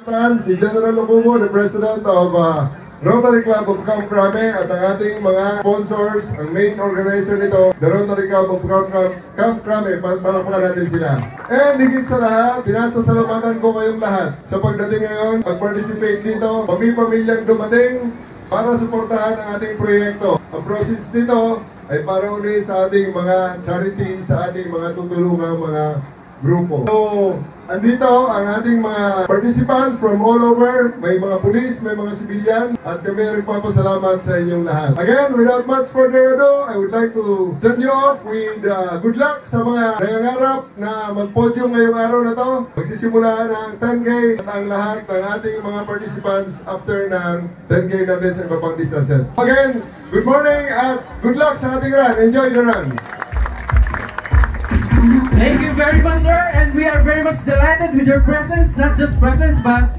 Si General Locubo, the President of Rotary Club of Camp Crame, at ang ating mga sponsors, ang main organizer nito, the Rotary Club of Camp Crame, palakpakan natin sila. And higit sa lahat, pinasasalamatan ko kayong lahat sa pagdating ngayon, pag-participate dito, pamilya-pamilyang dumating para suportahan ang ating proyekto. Ang proceeds nito ay para ulit sa ating mga charity, sa ating mga tutulungang mga grupo. So, andito ang ating mga participants from all over. May mga pulis, may mga sibilyan, at kami nagpapasalamat sa inyong lahat. Again, without much further ado, I would like to send you off with good luck sa mga nangangarap na mag-podium ngayong araw na to. Magsisimula ng 10K at ang lahat ng ating mga participants after ng 10K natin sa iba pang distances. Again, good morning at good luck sa ating run. Enjoy the run! Thank you very much, sir, and we are very much delighted with your presence, not just presence, but